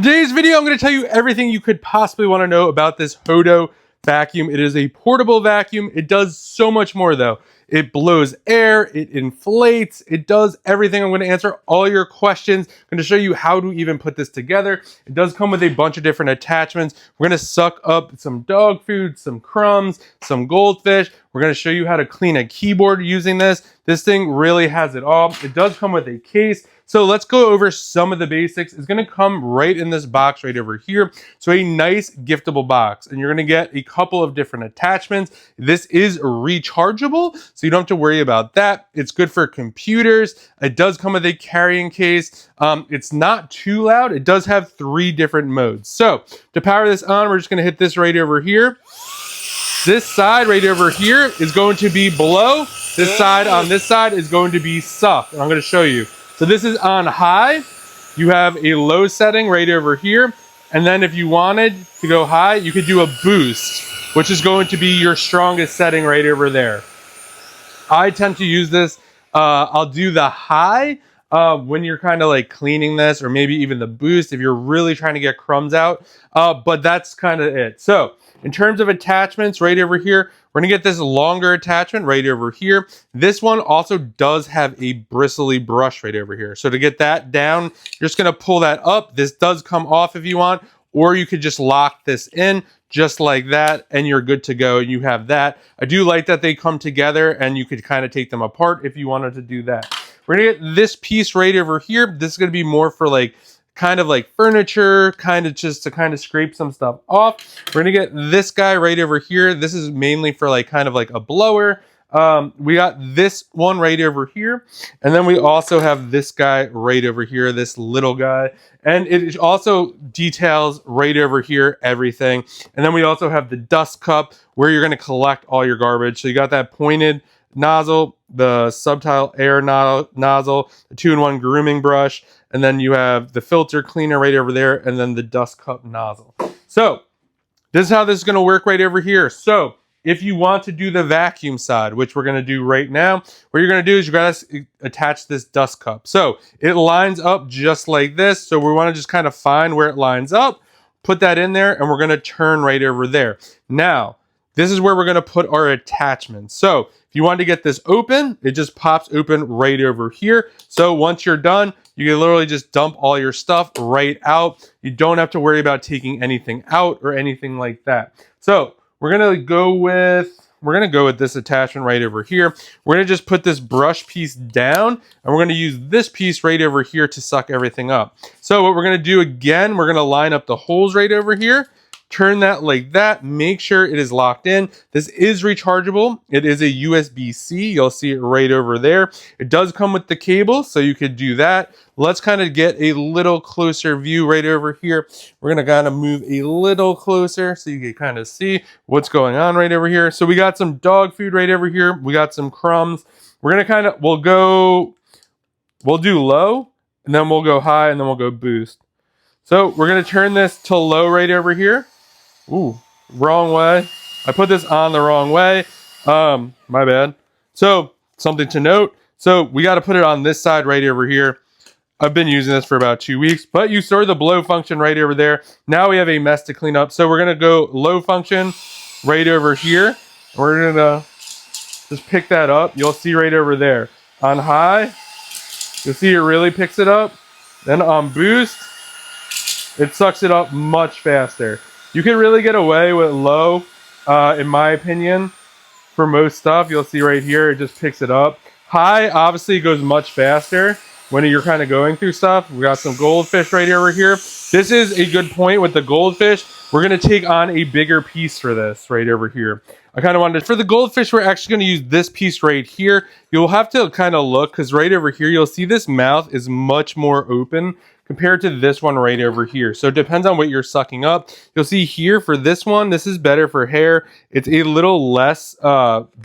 Today's video, I'm going to tell you everything you could possibly want to know about this HOTO vacuum. It is a portable vacuum. It does so much more though. It blows air, it inflates, it does everything. I'm going to answer all your questions. I'm going to show you how to even put this together. It does come with a bunch of different attachments. We're going to suck up some dog food, some crumbs, some goldfish. We're going to show you how to clean a keyboard using this. This thing really has it all. It does come with a case. So let's go over some of the basics. It's going to come right in this box right over here. So a nice giftable box, and you're going to get a couple of different attachments. This is rechargeable, so you don't have to worry about that. It's good for computers. It does come with a carrying case. It's not too loud. It does have 3 different modes. So to power this on, we're just going to hit this right over here. This side right over here is going to be blow. This side on this side is going to be suck, and I'm going to show you. So this is on high. You have a low setting right over here. And then if you wanted to go high, you could do a boost, which is going to be your strongest setting right over there. I tend to use this. I'll do the high when you're kind of like cleaning this, or maybe even the boost if you're really trying to get crumbs out. But that's kind of it. So in terms of attachments right over here, we're gonna get this longer attachment right over here. This one also does have a bristly brush right over here. So to get that down, you're just gonna pull that up. This does come off if you want, or you could just lock this in just like that and you're good to go. You have that. I do like that they come together and you could kind of take them apart if you wanted to do that. We're gonna get this piece right over here. This is gonna be more for like kind of like furniture, kind of just to kind of scrape some stuff off. We're gonna get this guy right over here. This is mainly for like kind of like a blower. We got this one right over here, and then we also have this guy right over here, this little guy, and it also details right over here everything. And then we also have the dust cup where you're going to collect all your garbage. So you got that pointed nozzle, the subtile air nozzle, the 2-in-1 grooming brush, and then you have the filter cleaner right over there, and then the dust cup nozzle. So this is how this is going to work right over here. So if you want to do the vacuum side, which we're going to do right now, what you're going to do is you're going to attach this dust cup. So it lines up just like this. So we want to just kind of find where it lines up, put that in there, and we're going to turn right over there. Now, this is where we're going to put our attachments. So if you want to get this open, it just pops open right over here. So once you're done, you can literally just dump all your stuff right out. You don't have to worry about taking anything out or anything like that. So we're going to go with this attachment right over here. We're going to just put this brush piece down, and we're going to use this piece right over here to suck everything up. So what we're going to do again, we're going to line up the holes right over here. Turn that like that. Make sure it is locked in. This is rechargeable. It is a USB-C. You'll see it right over there. It does come with the cable, so you could do that. Let's kind of get a little closer view right over here. We're going to kind of move a little closer so you can kind of see what's going on right over here. So we got some dog food right over here. We got some crumbs. We're going to kind of, we'll do low, and then we'll go high, and then we'll go boost. So we're going to turn this to low right over here. Ooh, wrong way. I put this on the wrong way. My bad. So something to note. So we got to put it on this side right over here. I've been using this for about 2 weeks, but you saw the blow function right over there. Now we have a mess to clean up. So we're going to go low function right over here. We're going to just pick that up. You'll see right over there. On high, you'll see it really picks it up. Then on boost, it sucks it up much faster. You can really get away with low, in my opinion, for most stuff. You'll see right here, it just picks it up. High, obviously, goes much faster when you're kind of going through stuff. We got some goldfish right over here. This is a good point with the goldfish. We're going to take on a bigger piece for this right over here. I kind of wanted to, for the goldfish, we're actually going to use this piece right here. You'll have to kind of look, because right over here, you'll see this mouth is much more open compared to this one right over here. So it depends on what you're sucking up. You'll see here for this one, this is better for hair. It's a little less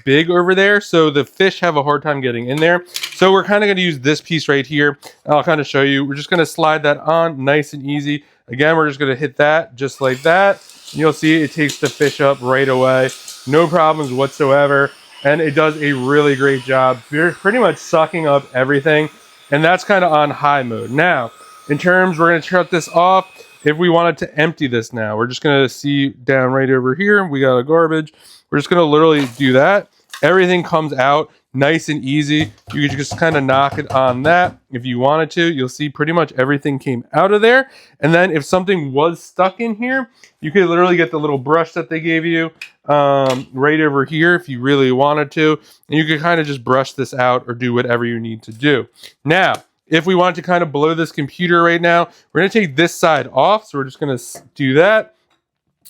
big over there, so the fish have a hard time getting in there. So we're kind of going to use this piece right here. I'll kind of show you. We're just going to slide that on nice and easy. Again, we're just going to hit that just like that. And you'll see it takes the fish up right away. No problems whatsoever. And it does a really great job. You're pretty much sucking up everything. And that's kind of on high mode. Now, in terms, we're going to shut this off. if we wanted to empty this now, we're just gonna see down right over here, we got a garbage. We're just gonna literally do that. Everything comes out nice and easy. You can just kind of knock it on that if you wanted to. You'll see pretty much everything came out of there. And then if something was stuck in here, you could literally get the little brush that they gave you right over here if you really wanted to. And you could kind of just brush this out or do whatever you need to do. Now, if we want to kind of blow this computer right now, we're going to take this side off. So we're just going to do that.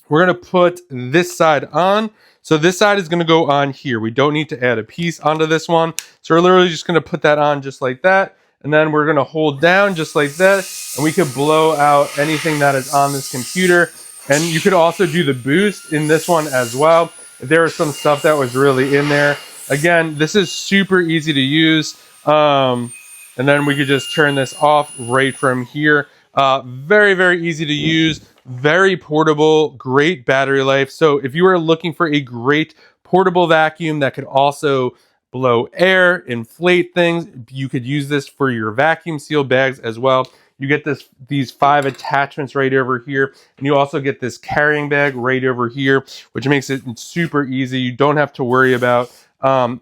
We're going to put this side on. So this side is going to go on here. We don't need to add a piece onto this one. So we're literally just going to put that on just like that. And then we're going to hold down just like that. And we could blow out anything that is on this computer. And you could also do the boost in this one as well. If there was some stuff that was really in there. Again, this is super easy to use. And then we could just turn this off right from here. Very, very easy to use. Very portable, great battery life. So if you are looking for a great portable vacuum that could also blow air, inflate things, you could use this for your vacuum seal bags as well. You get these 5 attachments right over here, and you also get this carrying bag right over here, which makes it super easy. You don't have to worry about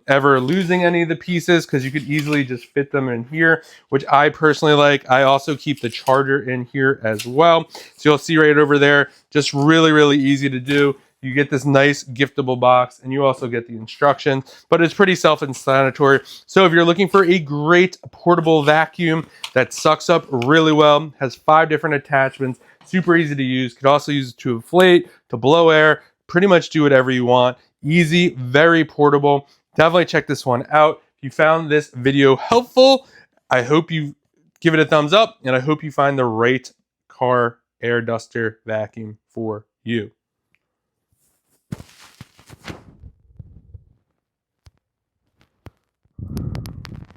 ever losing any of the pieces because you could easily just fit them in here, which I personally like. I also keep the charger in here as well. So you'll see right over there, just really, really easy to do. You get this nice giftable box and you also get the instructions, but it's pretty self-explanatory. So if you're looking for a great portable vacuum that sucks up really well, has 5 different attachments, super easy to use, could also use it to inflate, to blow air, pretty much do whatever you want. Easy, very portable. Definitely check this one out. If you found this video helpful, I hope you give it a thumbs up and I hope you find the right car air duster vacuum for you.